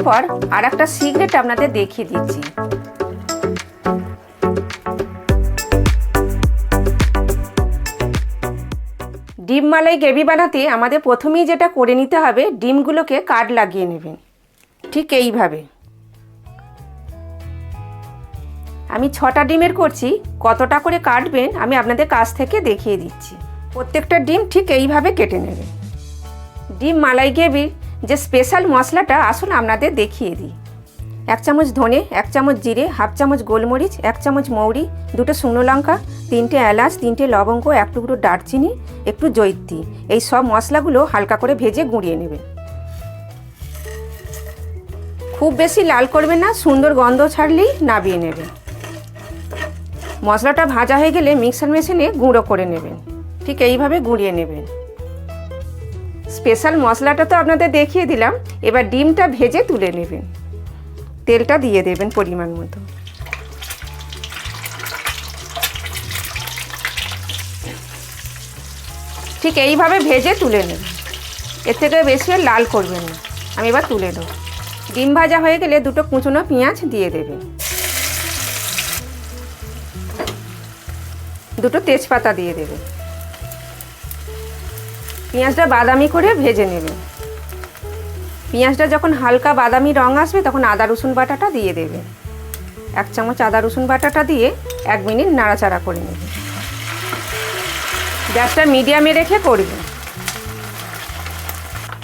পর আর একটা সিক্রেট আপনাদের দেখিয়ে দিচ্ছি। ডিম মালাই গ্রেভি বানাতে আমাদের প্রথমেই যেটা করে নিতে হবে, ডিমগুলোকে কাট লাগিয়ে নেবেন ঠিক এইভাবে। আমি 6টা ডিমের করছি, কতটা করে কাটবেন আমি আপনাদের কাছ থেকে দেখিয়ে দিচ্ছি। প্রত্যেকটা ডিম ঠিক এইভাবে কেটে নেবেন। ডিম মালাই গ্রেভির যে স্পেশাল মশলাটা আসুন আপনাদের দেখিয়ে দিই। 1 চামচ ধনে, 1 চামচ জিরে, হাফ চামচ গোলমরিচ, 1 চামচ মৌরি, 2টো শুকনো লঙ্কা, 3টে এলাচ, 3টে লবঙ্গ, 1 টুকরো দারচিনি, একটু জয়িত্রী। এই সব মশলাগুলো হালকা করে ভেজে গুঁড়িয়ে নেবেন। খুব বেশি লাল করবেন না, সুন্দর গন্ধ ছাড়লেই নামিয়ে নেবেন। মশলাটা ভাজা হয়ে গেলে মিক্সার মেশিনে গুঁড়ো করে নেবেন, ঠিক এইভাবে গুঁড়িয়ে নেবেন। স্পেশাল মশলাটা তো আপনাদের দেখিয়ে দিলাম, এবার ডিমটা ভেজে তুলে নেবেন। তেলটা দিয়ে দেবেন পরিমাণ মতো। ঠিক এইভাবে ভেজে তুলে নেবেন, এর থেকে বেশি আর লাল করবেন না। আমি এবার তুলে দেবো। ডিম ভাজা হয়ে গেলে 2টো কুচনো পেঁয়াজ দিয়ে দেবেন, 2টো তেজপাতা দিয়ে দেবেন। পেঁয়াজটা বাদামি করে ভেজে নেবেন। পেঁয়াজটা যখন হালকা বাদামি রং আসবে তখন আদা রসুন বাটাটা দিয়ে দেবেন। 1 চামচ আদা রসুন বাটাটা দিয়ে 1 মিনিট নাড়াচাড়া করে নেবেন। গ্যাসটা মিডিয়ামে রেখে করবেন।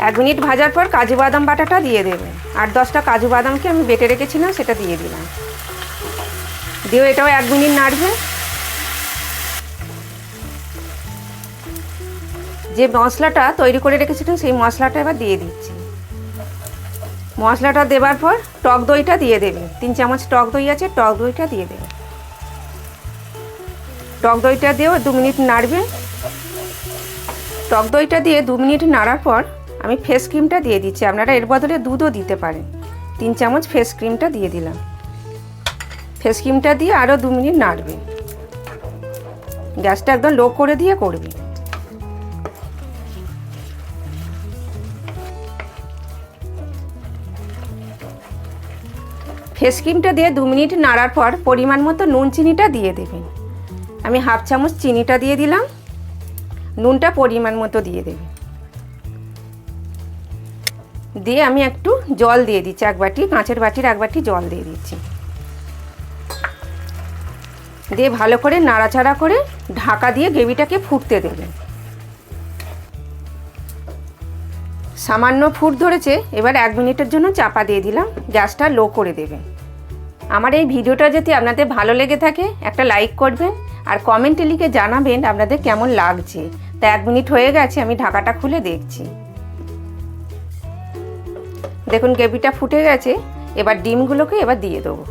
1 মিনিট ভাজার পর কাজু বাদাম বাটাটা দিয়ে দেবেন। 8-10টা কাজু বাদামকে আমি বেটে রেখেছিলাম, সেটা দিয়ে দিলাম। দিয়ে এটাও 1 মিনিট নাড়বেন। যে মশলাটা তৈরি করে রেখেছিলাম সেই মশলাটা এবার দিয়ে দিচ্ছি। মশলাটা দেওয়ার পর টক দইটা দিয়ে দেবেন। 3 চামচ টক দই আছে, টক দইটা দিয়ে দেবেন। টক দইটা দিয়েও 2 মিনিট নাড়বেন। টক দইটা দিয়ে 2 মিনিট নাড়ার পর আমি ফেস ক্রিমটা দিয়ে দিচ্ছি। আপনারা এর বদলে দুধও দিতে পারেন। 3 চামচ ফেস ক্রিমটা দিয়ে দিলাম। ফেস ক্রিমটা দিয়ে আরও 2 মিনিট নাড়বেন। গ্যাসটা একদম লো করে দিয়ে করবেন। ফেস ক্রিমটা দিয়ে 2 মিনিট নাড়ার পর পরিমাণ মতো নুন চিনিটা দিয়ে দেবেন। আমি হাফ চামচ চিনিটা দিয়ে দিলাম, নুনটা পরিমাণ মতো দিয়ে দেবেন। দিয়ে আমি একটু জল দিয়ে দিচ্ছি, 1 বাটি, কাঁচের বাটির 1 বাটি জল দিয়ে দিচ্ছি। দিয়ে ভালো করে নাড়াচাড়া করে ঢাকা দিয়ে গ্রেভিটাকে ফুটতে দেবেন। সামান্য ফুট ধরেছে, এবার 1 মিনিটের জন্য চাপা দিয়ে দিলাম। গ্যাসটা লো করে দেবেন। আমার এই ভিডিওটা যদি আপনাদের ভালো লেগে থাকে একটা লাইক করবেন আর কমেন্টে লিখে জানাবেন আপনাদের কেমন লাগছে। তা 1 মিনিট হয়ে গেছে, আমি ঢাকাটা খুলে দেখছি। দেখুন গ্রেভিটা ফুটে গেছে। এবার ডিমগুলোকে এবার দিয়ে দেবো।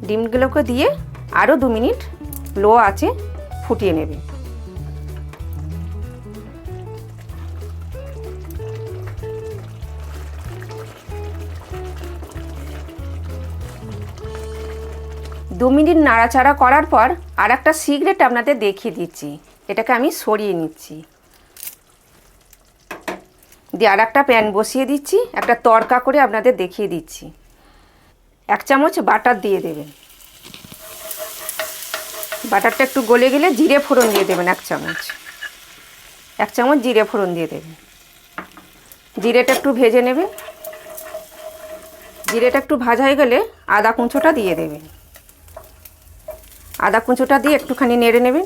ডিমগুলোকে দিয়ে আরও 2 মিনিট লো আছে ফুটিয়ে নেবে। দু মিনিট নাড়াচাড়া করার পর আর একটা সিক্রেট আপনাদের দেখিয়ে দিচ্ছি। এটাকে আমি সরিয়ে নিচ্ছি। দিয়ে আর একটা প্যান বসিয়ে দিচ্ছি, একটা তড়কা করে আপনাদের দেখিয়ে দিচ্ছি। 1 চামচ বাটার দিয়ে দেবেন। বাটারটা একটু গলে গেলে জিরে ফোড়ন দিয়ে দেবেন 1 চামচ। 1 চামচ জিরে ফোড়ন দিয়ে দেবেন। জিরেটা একটু ভেজে নেবেন। জিরেটা একটু ভাজা হয়ে গেলে আদা কুঁচোটা দিয়ে দেবেন। আদা কুঁচোটা দিয়ে একটুখানি নেড়ে নেবেন।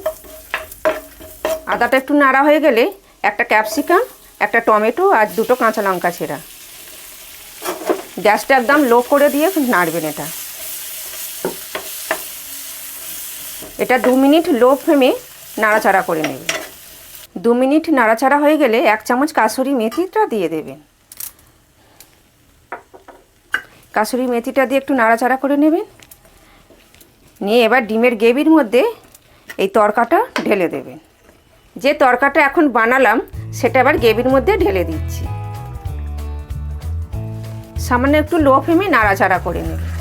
আদাটা একটু নাড়া হয়ে গেলে একটা ক্যাপসিকাম, একটা টমেটো আর 2টো কাঁচা লঙ্কা ছেঁড়া। গ্যাসটা একদম লো করে দিয়ে নাড়বেন। এটা 2 মিনিট লো ফ্লেমে নাড়াচাড়া করে নেবেন। 2 মিনিট নাড়াচাড়া হয়ে গেলে 1 চামচ কাসুরি মেথিটা দিয়ে দেবেন। কাসুরি মেথিটা দিয়ে একটু নাড়াচাড়া করে নেবেন। নিয়ে এবার ডিমের গ্রেভির মধ্যে এই তড়কাটা ঢেলে দেবেন। যে তড়কাটা এখন বানালাম সেটা আবার গ্রেভির মধ্যে ঢেলে দিচ্ছি। সামান্য একটু লো ফ্লেমে নাড়াচাড়া করে নেবেন।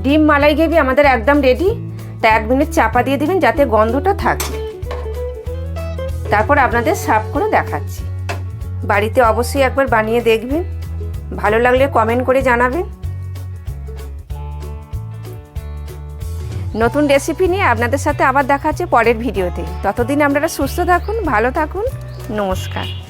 ডিম মালাই গ্রেভি আমাদের একদম রেডি। তা 1 মিনিট চাপা দিয়ে দিবেন যাতে গন্ধটা থাকে। তারপর আপনাদের সার্ভ করে দেখাচ্ছি। বাড়িতে অবশ্যই একবার বানিয়ে দেখবেন, ভালো লাগলে কমেন্ট করে জানাবেন। নতুন রেসিপি নিয়ে আপনাদের সাথে আবার দেখা হচ্ছে পরের ভিডিওতে। ততদিন আপনারা সুস্থ থাকুন, ভালো থাকুন। নমস্কার।